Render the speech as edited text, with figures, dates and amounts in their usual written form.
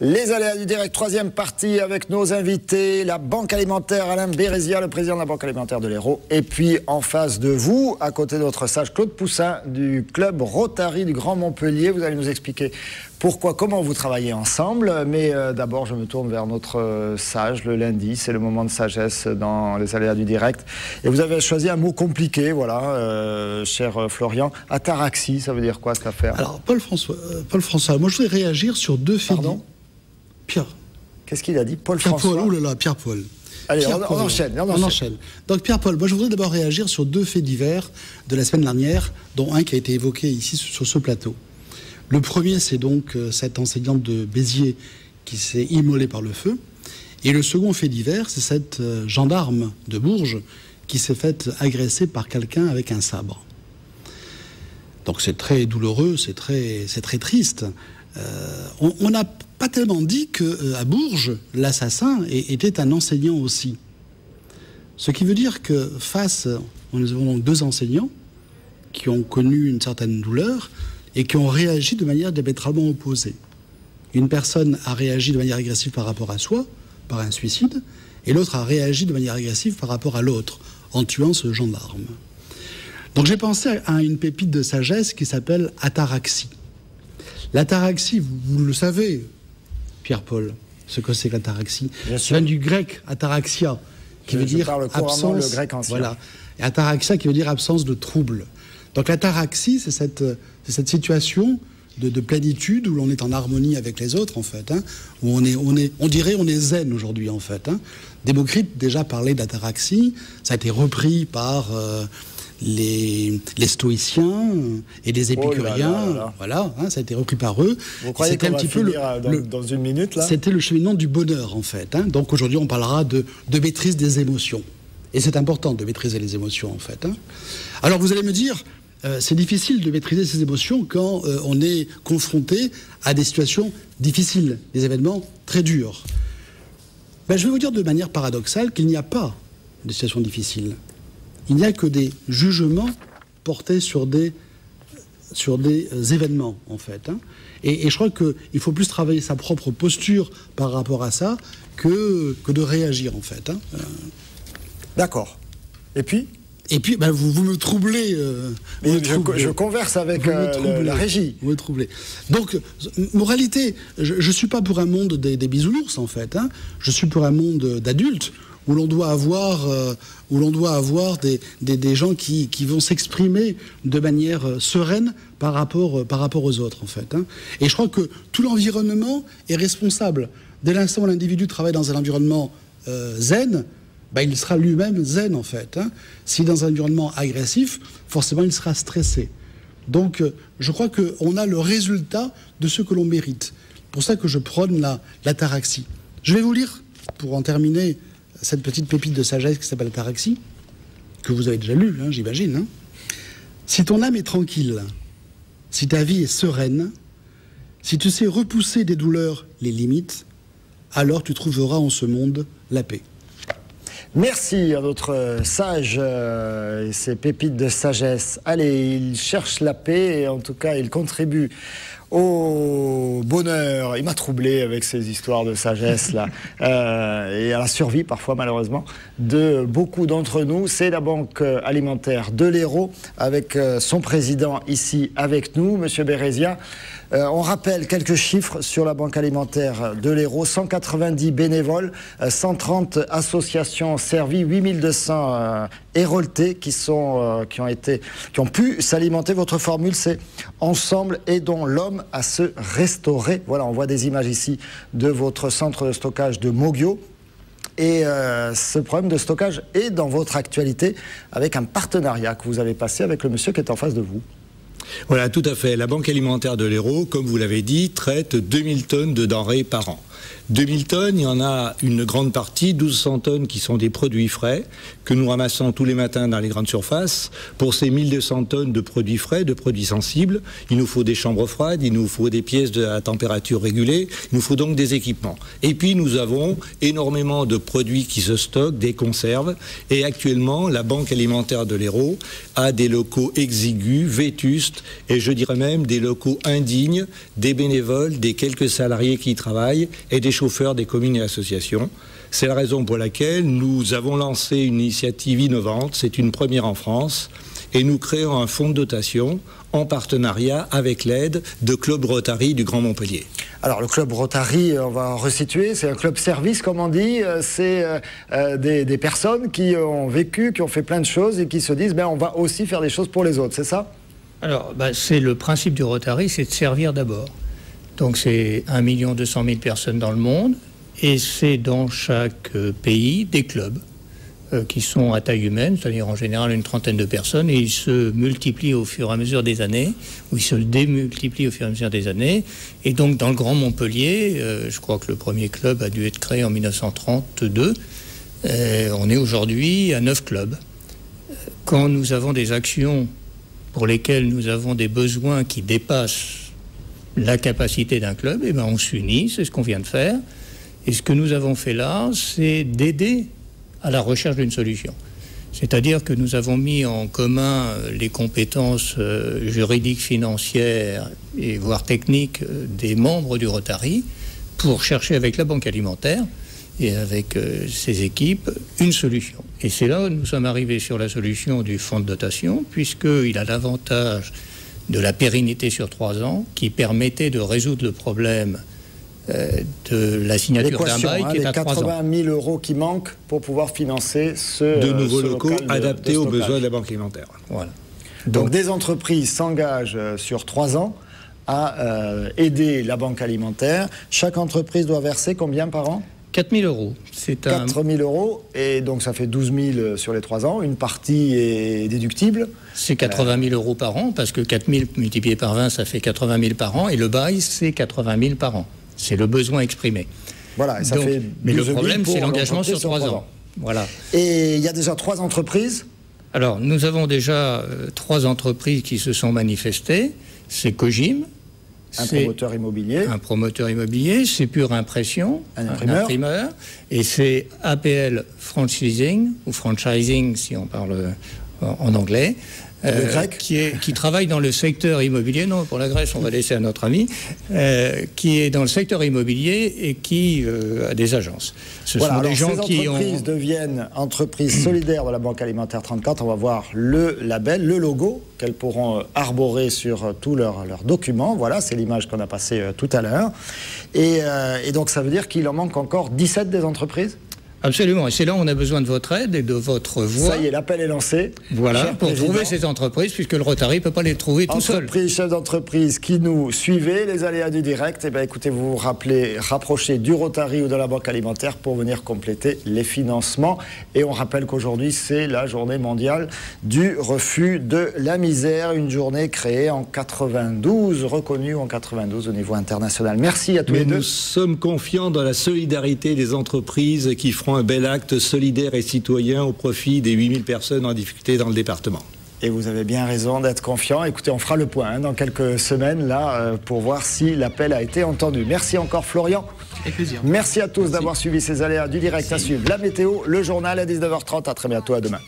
Les aléas du direct, troisième partie avec nos invités, la Banque Alimentaire, Alain Bérézia, le président de la Banque Alimentaire de l'Hérault. Et puis en face de vous, à côté de notre sage Claude Poussin du club Rotary du Grand Montpellier. Vous allez nous expliquer pourquoi, comment vous travaillez ensemble. Mais d'abord, je me tourne vers notre sage le lundi. C'est le moment de sagesse dans les aléas du direct. Et vous avez choisi un mot compliqué, voilà, cher Florian. Ataraxie, ça veut dire quoi cette affaire? Alors, Paul François, moi je voudrais réagir sur deux faits. Pardon? Pierre. Qu'est-ce qu'il a dit? Pierre-Paul, oh là là, Pierre-Paul. Allez, Pierre on enchaîne. Donc Pierre-Paul, moi je voudrais d'abord réagir sur deux faits divers de la semaine dernière, dont un qui a été évoqué ici sur ce plateau. Le premier, c'est donc cette enseignante de Béziers qui s'est immolée par le feu. Et le second fait divers, c'est cette gendarme de Bourges qui s'est faite agresser par quelqu'un avec un sabre. Donc c'est très douloureux, c'est très triste. On n'a pas tellement dit qu'à Bourges, l'assassin était un enseignant aussi. Ce qui veut dire que nous avons donc deux enseignants qui ont connu une certaine douleur et qui ont réagi de manière diamétralement opposée. Une personne a réagi de manière agressive par rapport à soi, par un suicide, et l'autre a réagi de manière agressive par rapport à l'autre, en tuant ce gendarme. Donc j'ai pensé à une pépite de sagesse qui s'appelle ataraxie. L'ataraxie, vous le savez, Pierre-Paul, ce que c'est que l'ataraxie. Ça vient du grec ataraxia, qui veut dire absence. Le grec ancien. Voilà. Et ataraxia qui veut dire absence de trouble. Donc l'ataraxie, c'est cette situation de plénitude où l'on est en harmonie avec les autres, en fait, hein, où on dirait on est zen aujourd'hui, en fait. Hein. Démocrite déjà parlait d'ataraxie, ça a été repris par les stoïciens et les épicuriens, voilà, hein, ça a été repris par eux. Vous croyez qu'on va finir dans une minute, là? C'était le cheminement du bonheur, en fait. Hein. Donc aujourd'hui, on parlera de maîtrise des émotions. Et c'est important de maîtriser les émotions, en fait. Hein. Alors vous allez me dire, c'est difficile de maîtriser ses émotions quand on est confronté à des situations difficiles, des événements très durs. Ben, je vais vous dire de manière paradoxale qu'il n'y a pas de situations difficiles. Il n'y a que des jugements portés sur des événements, en fait. Hein. Et je crois qu'il faut plus travailler sa propre posture par rapport à ça que de réagir, en fait. Hein. D'accord. Et puis, ben, vous me troublez. Je converse avec la régie. Vous me troublez. Donc, moralité, je ne suis pas pour un monde des bisounours, en fait. Hein. Je suis pour un monde d'adultes où l'on doit avoir, des gens qui vont s'exprimer de manière sereine par rapport aux autres, en fait. Hein. Et je crois que tout l'environnement est responsable. Dès l'instant où l'individu travaille dans un environnement zen, ben, il sera lui-même zen, en fait. Hein. Si dans un environnement agressif, forcément, il sera stressé. Donc, je crois qu'on a le résultat de ce que l'on mérite. C'est pour ça que je prône l'ataraxie. Je vais vous lire, pour en terminer, cette petite pépite de sagesse qui s'appelle l'ataraxie, que vous avez déjà lue, hein, j'imagine. Hein. Si ton âme est tranquille, si ta vie est sereine, si tu sais repousser des douleurs les limites, alors tu trouveras en ce monde la paix. Merci à notre sage et ses pépites de sagesse. Allez, il cherche la paix et en tout cas, il contribue au bonheur. Il m'a troublé avec ces histoires de sagesse là et à la survie parfois malheureusement de beaucoup d'entre nous. C'est la Banque Alimentaire de l'Hérault avec son président ici avec nous, Monsieur Bérézia. On rappelle quelques chiffres sur la Banque Alimentaire de l'Hérault. 190 bénévoles, 130 associations servies, 8200 héroltais qui ont pu s'alimenter. Votre formule, c'est « Ensemble, aidons l'homme à se restaurer ». Voilà, on voit des images ici de votre centre de stockage de Moguio. Et ce problème de stockage est dans votre actualité avec un partenariat que vous avez passé avec le monsieur qui est en face de vous. Voilà, tout à fait. La Banque Alimentaire de l'Hérault, comme vous l'avez dit, traite 2000 tonnes de denrées par an. 2000 tonnes, il y en a une grande partie, 1200 tonnes qui sont des produits frais, que nous ramassons tous les matins dans les grandes surfaces. Pour ces 1200 tonnes de produits frais, de produits sensibles, il nous faut des chambres froides, il nous faut des pièces à température régulée, il nous faut donc des équipements. Et puis nous avons énormément de produits qui se stockent, des conserves, et actuellement la Banque Alimentaire de l'Hérault a des locaux exigus, vétustes, vétustes, et je dirais même des locaux indignes, des bénévoles, des quelques salariés qui y travaillent, et des chauffeurs des communes et associations. C'est la raison pour laquelle nous avons lancé une initiative innovante, c'est une première en France, et nous créons un fonds de dotation en partenariat avec l'aide de Club Rotary du Grand Montpellier. Alors le Club Rotary, on va resituer, c'est un club service comme on dit, c'est des personnes qui ont vécu, qui ont fait plein de choses et qui se disent on va aussi faire des choses pour les autres, c'est ça? Alors c'est le principe du Rotary, c'est de servir d'abord. Donc c'est 1 200 000 personnes dans le monde et c'est dans chaque pays des clubs qui sont à taille humaine, c'est-à-dire en général une trentaine de personnes, et ils se multiplient au fur et à mesure des années, ou ils se démultiplient au fur et à mesure des années. Et donc dans le Grand Montpellier, je crois que le premier club a dû être créé en 1932, on est aujourd'hui à 9 clubs. Quand nous avons des actions pour lesquelles nous avons des besoins qui dépassent la capacité d'un club, on s'unit, c'est ce qu'on vient de faire. Et ce que nous avons fait là, c'est d'aider à la recherche d'une solution. C'est-à-dire que nous avons mis en commun les compétences juridiques, financières et voire techniques des membres du Rotary pour chercher avec la Banque alimentaire et avec ses équipes une solution. Et c'est là où nous sommes arrivés sur la solution du fonds de dotation, puisqu'il a l'avantage de la pérennité sur 3 ans qui permettait de résoudre le problème de la signature d'un bail qui est à 3 ans. 80 000 euros qui manquent pour pouvoir financer de nouveaux locaux adaptés aux besoins de la Banque alimentaire. Voilà. Donc des entreprises s'engagent sur 3 ans à aider la Banque alimentaire. Chaque entreprise doit verser combien par an? 4 000 euros. 4 000 euros, et donc ça fait 12 000 sur les 3 ans. Une partie est déductible. C'est 80 000 euros par an, parce que 4 000 multiplié par 20, ça fait 80 000 par an, et le bail, c'est 80 000 par an. C'est le besoin exprimé. Voilà, et ça donc, fait mais le problème, c'est l'engagement sur 3 ans. Voilà. Et il y a déjà 3 entreprises? Alors, nous avons déjà 3 entreprises qui se sont manifestées. C'est Cogim. Un promoteur immobilier. Un promoteur immobilier, c'est Pure Impression, un imprimeur. Et c'est APL Franchising, ou Franchising si on parle en anglais, qui travaille dans le secteur immobilier. Non, pour la Grèce, on va laisser à notre ami, qui est dans le secteur immobilier et qui a des agences. Ce sont des gens qui ont... Ces entreprises deviennent entreprises solidaires de la Banque alimentaire 34. On va voir le label, le logo qu'elles pourront arborer sur tous leurs documents. Voilà, c'est l'image qu'on a passée tout à l'heure. Et donc ça veut dire qu'il en manque encore 17 des entreprises? Absolument, et c'est là où on a besoin de votre aide et de votre voix. Ça y est, l'appel est lancé. Voilà, pour trouver ces entreprises, puisque le Rotary ne peut pas les trouver tout seul. Chefs d'entreprise qui nous suivez, les aléas du direct, écoutez, vous vous rapprochez du Rotary ou de la Banque alimentaire pour venir compléter les financements. Et on rappelle qu'aujourd'hui, c'est la journée mondiale du refus de la misère, une journée créée en 92, reconnue en 92 au niveau international. Merci à tous les deux. Nous sommes confiants dans la solidarité des entreprises qui feront un bel acte solidaire et citoyen au profit des 8000 personnes en difficulté dans le département. Et vous avez bien raison d'être confiant. Écoutez, on fera le point dans quelques semaines là pour voir si l'appel a été entendu. Merci encore Florian. Avec plaisir. Merci à tous d'avoir suivi ces aléas du direct. À suivre la météo, le journal à 19h30. À très bientôt, à demain.